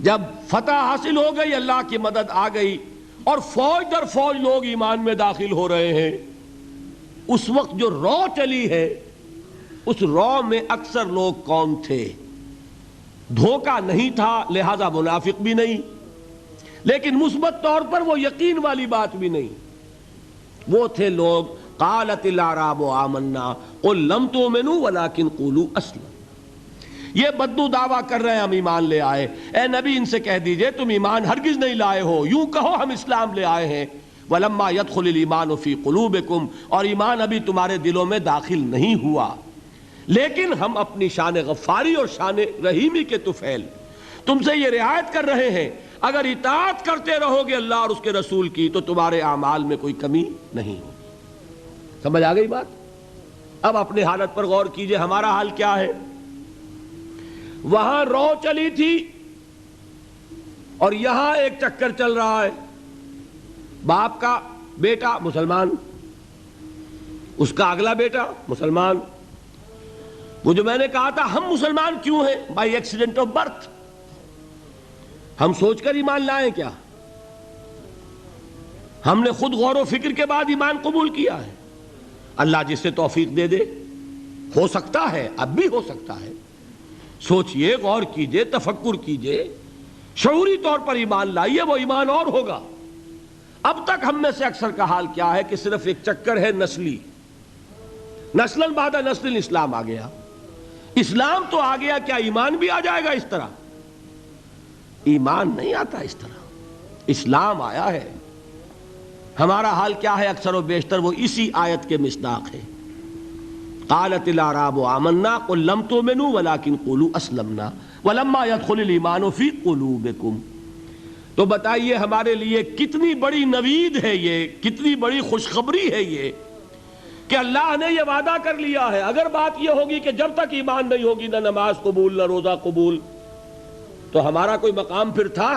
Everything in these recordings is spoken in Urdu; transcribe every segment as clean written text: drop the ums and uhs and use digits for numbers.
جب فتح حاصل ہو گئی، اللہ کی مدد آ گئی اور فوج در فوج لوگ ایمان میں داخل ہو رہے ہیں، اس وقت جو رو چلی ہے، اس رو میں اکثر لوگ کون تھے؟ دھوکہ نہیں تھا، لہذا منافق بھی نہیں، لیکن مثبت طور پر وہ یقین والی بات بھی نہیں، وہ تھے لوگ قالت الاعراب آمنا قل لم تؤمنوا ولکن قولوا اسلمنا، یہ بدو دعویٰ کر رہے ہیں ہم ایمان لے آئے، اے نبی ان سے کہہ دیجئے تم ایمان ہرگز نہیں لائے ہو، یوں کہو ہم اسلام لے آئے ہیں، وَلَمَّا يَدْخُلِ الْإِيمَانُ فِي قُلُوبِكُمْ، اور ایمان ابھی تمہارے دلوں میں داخل نہیں ہوا، لیکن ہم اپنی شان غفاری اور شان رحیمی کے طفیل تم سے یہ رعایت کر رہے ہیں، اگر اطاعت کرتے رہو گے اللہ اور اس کے رسول کی تو تمہارے اعمال میں کوئی کمی نہیں ہوگی۔ سمجھ آ گئی بات؟ اب اپنی حالت پر غور کیجئے، ہمارا حال کیا ہے؟ وہاں رو چلی تھی اور یہاں ایک چکر چل رہا ہے، باپ کا بیٹا مسلمان، اس کا اگلا بیٹا مسلمان۔ وہ جو میں نے کہا تھا ہم مسلمان کیوں ہیں؟ بائی ایکسیڈنٹ آف برتھ، ہم سوچ کر ایمان لائیں کیا؟ ہم نے خود غور و فکر کے بعد ایمان قبول کیا ہے۔ اللہ جس سے توفیق دے دے، ہو سکتا ہے، اب بھی ہو سکتا ہے، سوچئے، غور کیجئے، تفکر کیجئے، شعوری طور پر ایمان لائیے، وہ ایمان اور ہوگا۔ اب تک ہم میں سے اکثر کا حال کیا ہے کہ صرف ایک چکر ہے نسلی، نسلاً بعد نسل اسلام آ گیا، اسلام تو آ گیا، کیا ایمان بھی آ جائے گا اس طرح؟ ایمان نہیں آتا اس طرح، اسلام آیا ہے۔ ہمارا حال کیا ہے اکثر و بیشتر؟ وہ اسی آیت کے مصداق ہے، قالت الاعراب آمنا قل لم تؤمنوا ولکن قولوا اسلمنا ولما يدخل الایمان فی قلوبکم۔ تو بتائیے ہمارے لیے کتنی بڑی نوید ہے یہ، کتنی بڑی خوشخبری ہے یہ کہ اللہ نے یہ وعدہ کر لیا ہے۔ اگر بات یہ ہوگی کہ جب تک ایمان نہیں ہوگی نہ نماز قبول نہ روزہ قبول، تو ہمارا کوئی مقام پھر تھا؟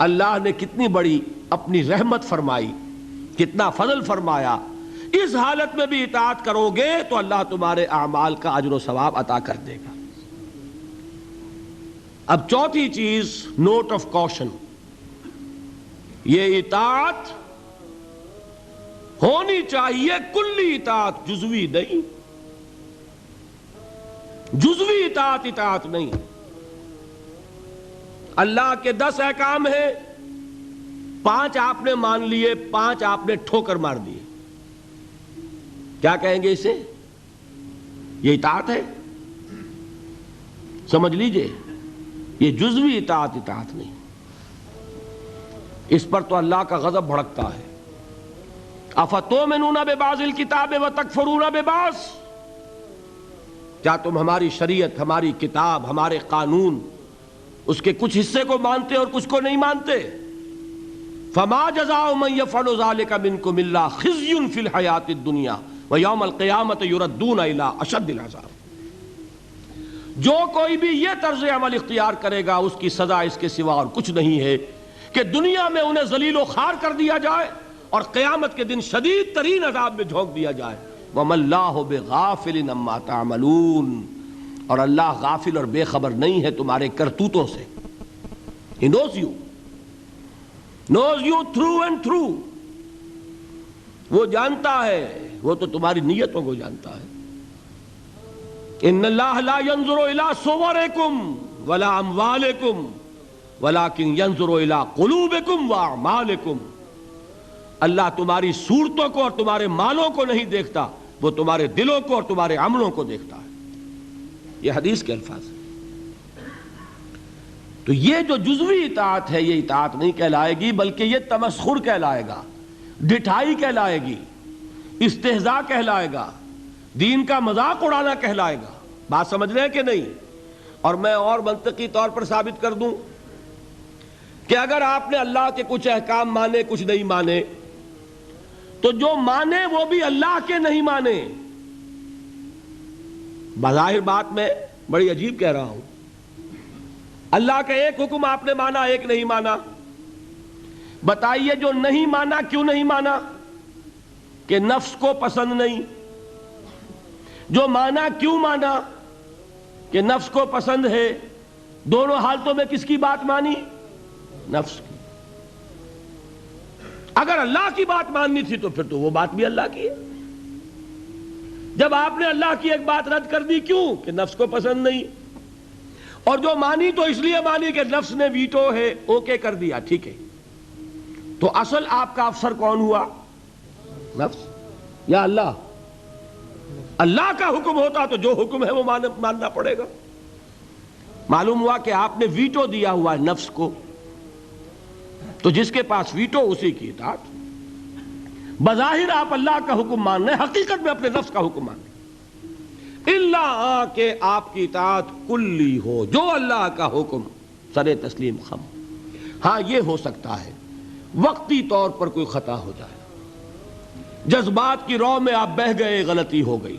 اللہ نے کتنی بڑی اپنی رحمت فرمائی، کتنا فضل فرمایا، اس حالت میں بھی اطاعت کرو گے تو اللہ تمہارے اعمال کا اجر و ثواب عطا کر دے گا۔ اب چوتھی چیز، نوٹ آف کوشن، یہ اطاعت ہونی چاہیے کلی اطاعت، جزوی نہیں، جزوی اطاعت اطاعت نہیں۔ اللہ کے 10 احکام ہیں، 5 آپ نے مان لیے، 5 آپ نے ٹھوکر مار دیے، کیا کہیں گے اسے؟ یہ اطاعت ہے؟ سمجھ لیجئے، یہ جزوی اطاعت اطاعت نہیں، اس پر تو اللہ کا غضب بھڑکتا ہے۔ افتؤمنون ببعض الکتاب وتکفرون ببعض، کیا تم ہماری شریعت، ہماری کتاب، ہمارے قانون، اس کے کچھ حصے کو مانتے اور کچھ کو نہیں مانتے؟ فما جزاء من يفعل ذلك منكم الا خزي في الحياة الدنيا ويوم القيامة يردون الى اشد العذاب۔ جو کوئی بھی یہ طرز عمل اختیار کرے گا اس کی سزا اس کے سوا اور کچھ نہیں ہے کہ دنیا میں انہیں ذلیل و خوار کر دیا جائے اور قیامت کے دن شدید ترین عذاب میں جھونک دیا جائے۔ وَمَا اللَّهُ بِغَافِلٍ عَمَّا تَعْمَلُونَ، اور اللہ غافل اور بے خبر نہیں ہے تمہارے کرتوتوں سے۔ He knows you through and through، وہ جانتا ہے، وہ تو تمہاری نیتوں کو جانتا ہے۔ ان اللہ لا ينظر الى صورکم ولا اموالکم ولکن ينظر الى قلوبکم واعمالکم، اللہ تمہاری صورتوں کو اور تمہارے مالوں کو نہیں دیکھتا، وہ تمہارے دلوں کو اور تمہارے عملوں کو دیکھتا ہے۔ یہ حدیث کے الفاظ ہیں۔ تو یہ جو جزوی اطاعت ہے یہ اطاعت نہیں کہلائے گی، بلکہ یہ تمسخر کہلائے گا، ڈٹھائی کہلائے گی، استہزاء کہلائے گا، دین کا مذاق اڑانا کہلائے گا۔ بات سمجھ رہے ہیں کہ نہیں؟ اور میں اور منطقی طور پر ثابت کر دوں کہ اگر آپ نے اللہ کے کچھ احکام مانے کچھ نہیں مانے، تو جو مانے وہ بھی اللہ کے نہیں مانے۔ بظاہر بات میں بڑی عجیب کہہ رہا ہوں، اللہ کا ایک حکم آپ نے مانا ایک نہیں مانا، بتائیے جو نہیں مانا کیوں نہیں مانا؟ کہ نفس کو پسند نہیں۔ جو مانا کیوں مانا؟ کہ نفس کو پسند ہے، دونوں حالتوں میں کس کی بات مانی؟ نفس کی۔ اگر اللہ کی بات ماننی تھی تو پھر تو وہ بات بھی اللہ کی ہے۔ جب آپ نے اللہ کی ایک بات رد کر دی، کیوں؟ کہ نفس کو پسند نہیں، اور جو مانی تو اس لیے مانی کہ نفس نے ویٹو ہے، اوکے کر دیا، ٹھیک ہے۔ تو اصل آپ کا افسر کون ہوا؟ نفس یا اللہ؟ اللہ کا حکم ہوتا تو جو حکم ہے وہ ماننا پڑے گا۔ معلوم ہوا کہ آپ نے ویٹو دیا ہوا ہے نفس کو، تو جس کے پاس ویٹو اسی کی اطاعت۔ بظاہر آپ اللہ کا حکم مان رہے ہیں، حقیقت میں اپنے نفس کا حکم مان رہے ہیں، الا کہ آپ کی اطاعت کلی ہو، جو اللہ کا حکم سر تسلیم خم۔ ہاں یہ ہو سکتا ہے وقتی طور پر کوئی خطا ہو جائے، جذبات کی رو میں آپ بہہ گئے، غلطی ہو گئی،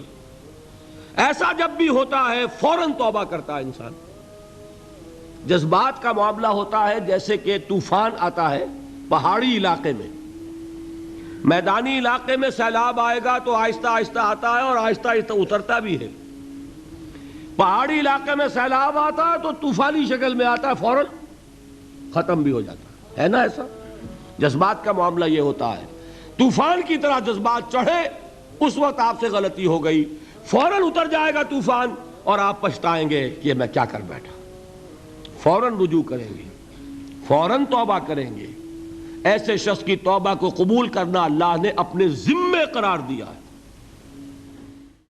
ایسا جب بھی ہوتا ہے فوراً توبہ کرتا ہے انسان۔ جذبات کا معاملہ ہوتا ہے جیسے کہ طوفان آتا ہے پہاڑی علاقے میں، میدانی علاقے میں سیلاب آئے گا تو آہستہ آہستہ آتا ہے اور آہستہ آہستہ اترتا بھی ہے۔ پہاڑی علاقے میں سیلاب آتا ہے تو طوفانی شکل میں آتا ہے، فوراً ختم بھی ہو جاتا ہے نا ایسا؟ جذبات کا معاملہ یہ ہوتا ہے، طوفان کی طرح جذبات چڑھے، اس وقت آپ سے غلطی ہو گئی، فوراً اتر جائے گا طوفان اور آپ پچھتائیں گے کہ میں کیا کر بیٹھا۔ فوراً رجوع کریں گے، فوراً توبہ کریں گے۔ ایسے شخص کی توبہ کو قبول کرنا اللہ نے اپنے ذمے قرار دیا ہے۔